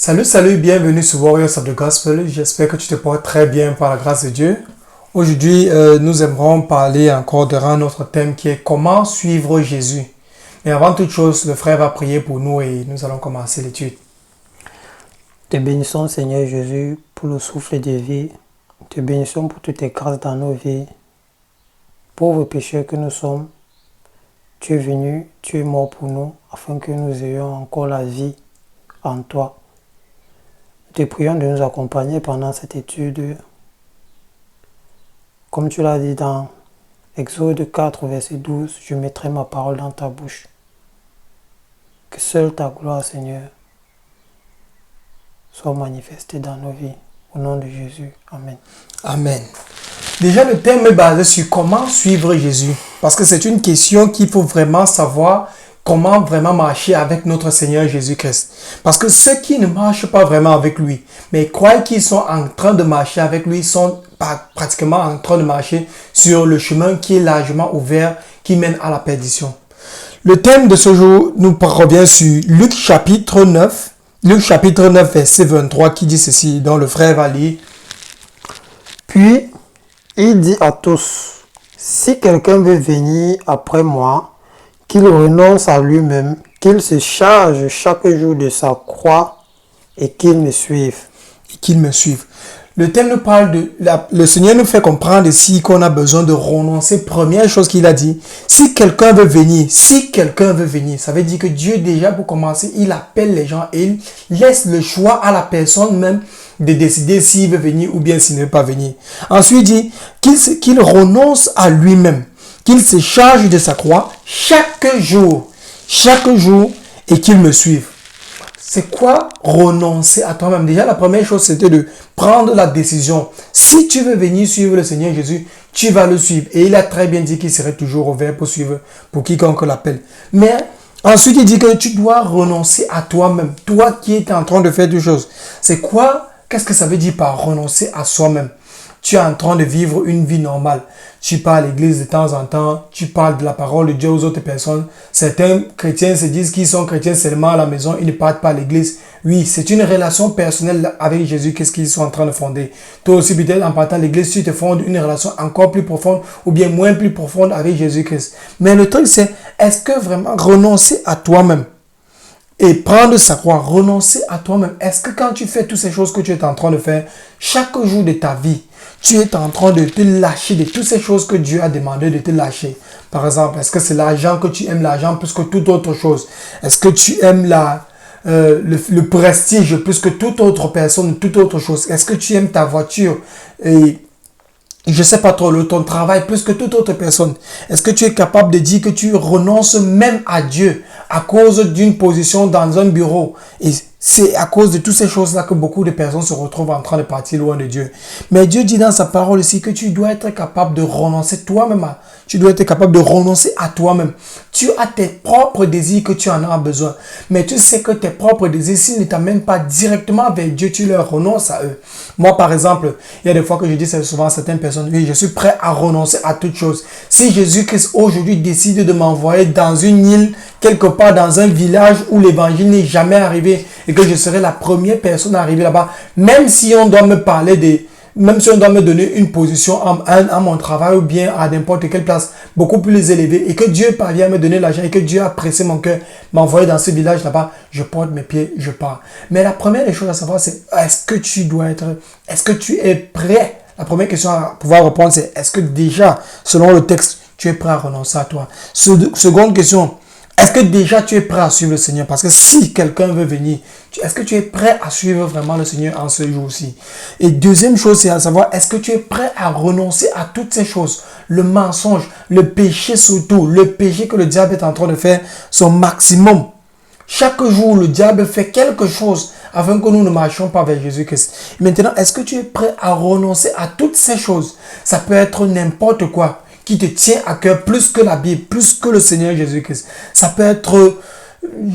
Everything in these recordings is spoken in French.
Salut, bienvenue sur Warriors of the Gospel. J'espère que tu te portes très bien par la grâce de Dieu. Aujourd'hui, nous aimerons parler encore de notre thème qui est comment suivre Jésus. Mais avant toute chose, le frère va prier pour nous et nous allons commencer l'étude. Te bénissons Seigneur Jésus pour le souffle de vie. Te bénissons pour toutes tes grâces dans nos vies. Pauvres pécheurs que nous sommes, tu es venu, tu es mort pour nous afin que nous ayons encore la vie en toi. Nous te prions de nous accompagner pendant cette étude. Comme tu l'as dit dans Exode 4, verset 12, je mettrai ma parole dans ta bouche. Que seule ta gloire, Seigneur, soit manifestée dans nos vies. Au nom de Jésus. Amen. Amen. Déjà, le thème est basé sur comment suivre Jésus. Parce que c'est une question qu'il faut vraiment savoir comment vraiment marcher avec notre Seigneur Jésus-Christ. Parce que ceux qui ne marchent pas vraiment avec lui, mais croient qu'ils sont en train de marcher avec lui, sont pratiquement en train de marcher sur le chemin qui est largement ouvert, qui mène à la perdition. Le thème de ce jour nous revient sur Luc chapitre 9, verset 23, qui dit ceci, dont le frère va lire. Puis, il dit à tous, si quelqu'un veut venir après moi, qu'il renonce à lui-même, qu'il se charge chaque jour de sa croix et qu'il me suive. Le thème nous parle de... Le Seigneur nous fait comprendre ici qu'on a besoin de renoncer. Première chose qu'il a dit, si quelqu'un veut venir, ça veut dire que Dieu déjà pour commencer, il appelle les gens et il laisse le choix à la personne même de décider s'il veut venir ou bien s'il ne veut pas venir. Ensuite, il dit qu'il renonce à lui-même, qu'il se charge de sa croix chaque jour et qu'il me suive. C'est quoi renoncer à toi-même? Déjà, la première chose, c'était de prendre la décision. Si tu veux venir suivre le Seigneur Jésus, tu vas le suivre. Et il a très bien dit qu'il serait toujours ouvert pour suivre, pour quiconque l'appelle. Mais ensuite, il dit que tu dois renoncer à toi-même. Toi qui es en train de faire des choses. C'est quoi? Qu'est-ce que ça veut dire par renoncer à soi-même? Tu es en train de vivre une vie normale. Tu pars à l'église de temps en temps. Tu parles de la parole de Dieu aux autres personnes. Certains chrétiens se disent qu'ils sont chrétiens seulement à la maison. Ils ne partent pas à l'église. Oui, c'est une relation personnelle avec Jésus. Qu'est-ce qu'ils sont en train de fonder? Toi aussi, peut-être en partant à l'église, tu te fondes une relation encore plus profonde ou bien moins plus profonde avec Jésus-Christ. Mais le truc, c'est, est-ce que vraiment renoncer à toi-même et prendre sa croix, renoncer à toi-même. Est-ce que quand tu fais toutes ces choses que tu es en train de faire, chaque jour de ta vie, tu es en train de te lâcher de toutes ces choses que Dieu a demandé de te lâcher? Par exemple, est-ce que c'est l'argent que tu aimes l'argent plus que toute autre chose? Est-ce que tu aimes le prestige plus que toute autre personne, toute autre chose? Est-ce que tu aimes ta voiture et je sais pas trop, ton travail plus que toute autre personne? Est-ce que tu es capable de dire que tu renonces même à Dieu à cause d'une position dans un bureau? Et c'est à cause de toutes ces choses-là que beaucoup de personnes se retrouvent en train de partir loin de Dieu. Mais Dieu dit dans sa parole ici que tu dois être capable de renoncer toi-même. Tu dois être capable de renoncer à toi-même. Tu as tes propres désirs que tu en as besoin. Mais tu sais que tes propres désirs, s'ils ne t'amènent pas directement vers Dieu, tu leur renonces à eux. Moi, par exemple, il y a des fois que je dis souvent à certaines personnes, oui, je suis prêt à renoncer à toute chose. Si Jésus-Christ aujourd'hui décide de m'envoyer dans une île, quelque part dans un village où l'évangile n'est jamais arrivé et que je serai la première personne à arriver là-bas, même si on doit me parler même si on doit me donner une position à mon travail ou bien à n'importe quelle place beaucoup plus élevée et que Dieu parvient à me donner l'argent et que Dieu a pressé mon cœur, m'envoyer dans ce village là-bas, je porte mes pieds, je pars. Mais la première des choses à savoir, c'est est-ce que tu es prêt? La première question à pouvoir répondre, c'est est-ce que déjà, selon le texte, tu es prêt à renoncer à toi? Seconde question, est-ce que déjà tu es prêt à suivre le Seigneur? Parce que si quelqu'un veut venir, est-ce que tu es prêt à suivre vraiment le Seigneur en ce jour-ci? Et deuxième chose, c'est à savoir, est-ce que tu es prêt à renoncer à toutes ces choses? Le mensonge, le péché surtout, le péché que le diable est en train de faire son maximum. Chaque jour, le diable fait quelque chose afin que nous ne marchions pas vers Jésus-Christ. Maintenant, est-ce que tu es prêt à renoncer à toutes ces choses? Ça peut être n'importe quoi qui te tient à cœur plus que la Bible, plus que le Seigneur Jésus-Christ. Ça peut être,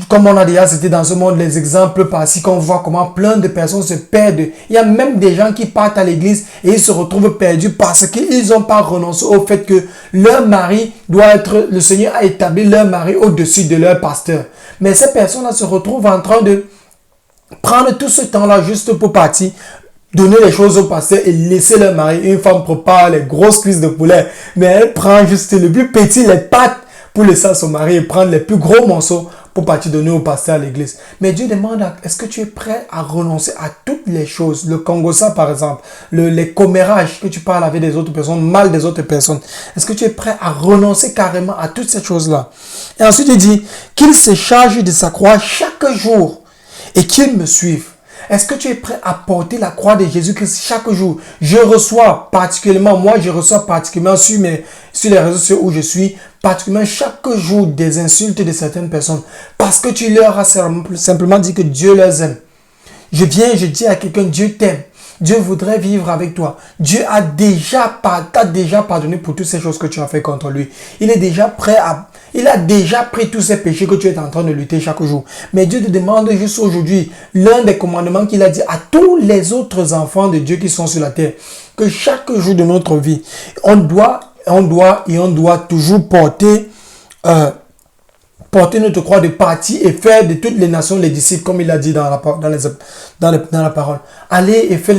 comme on a déjà cité dans ce monde, les exemples par-ci qu'on voit comment plein de personnes se perdent. Il y a même des gens qui partent à l'église et ils se retrouvent perdus parce qu'ils n'ont pas renoncé au fait que leur mari doit être, le Seigneur a établi leur mari au-dessus de leur pasteur. Mais ces personnes-là se retrouvent en train de prendre tout ce temps-là juste pour partir, donner les choses au pasteur et laisser leur mari. Une femme prépare les grosses cuisses de poulet, mais elle prend juste le plus petit, les pâtes, pour laisser à son mari et prendre les plus gros morceaux pour partir donner au pasteur à l'église. Mais Dieu demande, est-ce que tu es prêt à renoncer à toutes les choses? Le kongosa par exemple, les commérages que tu parles avec des autres personnes, mal des autres personnes. Est-ce que tu es prêt à renoncer carrément à toutes ces choses-là? Et ensuite il dit, qu'il se charge de sa croix chaque jour et qu'il me suive. Est-ce que tu es prêt à porter la croix de Jésus-Christ chaque jour? Je reçois particulièrement sur les réseaux sociaux où je suis, particulièrement chaque jour des insultes de certaines personnes parce que tu leur as simplement dit que Dieu les aime. Je dis à quelqu'un, Dieu t'aime. Dieu voudrait vivre avec toi. Dieu t'a déjà pardonné pour toutes ces choses que tu as fait contre lui. Il a déjà pris tous ces péchés que tu es en train de lutter chaque jour. Mais Dieu te demande juste aujourd'hui, l'un des commandements qu'il a dit à tous les autres enfants de Dieu qui sont sur la terre, que chaque jour de notre vie, on doit toujours porter notre croix de partie et faire de toutes les nations les disciples, comme il a dit dans la parole. Allez et faites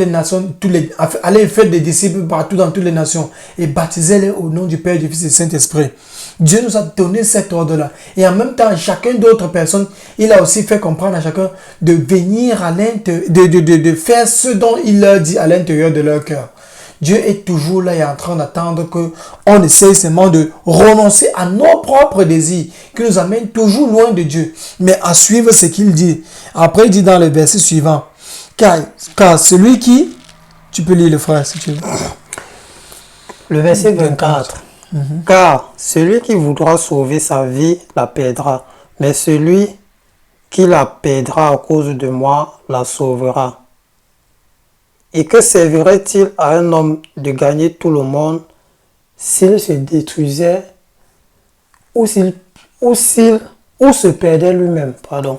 allez et faites des disciples partout dans toutes les nations et baptisez-les au nom du Père, du Fils et du Saint-Esprit. Dieu nous a donné cet ordre-là. Et en même temps, chacun d'autres personnes, il a aussi fait comprendre à chacun de venir à l'intérieur, de faire ce dont il leur dit à l'intérieur de leur cœur. Dieu est toujours là et en train d'attendre qu'on essaye seulement de renoncer à nos propres désirs qui nous amènent toujours loin de Dieu, mais à suivre ce qu'il dit. Après, il dit dans le verset suivant, car celui qui... Tu peux lire le frère si tu veux. Le verset 24. Car celui qui voudra sauver sa vie la perdra, mais celui qui la perdra à cause de moi la sauvera. Et que servirait-il à un homme de gagner tout le monde s'il se détruisait ou se perdait lui-même? Pardon.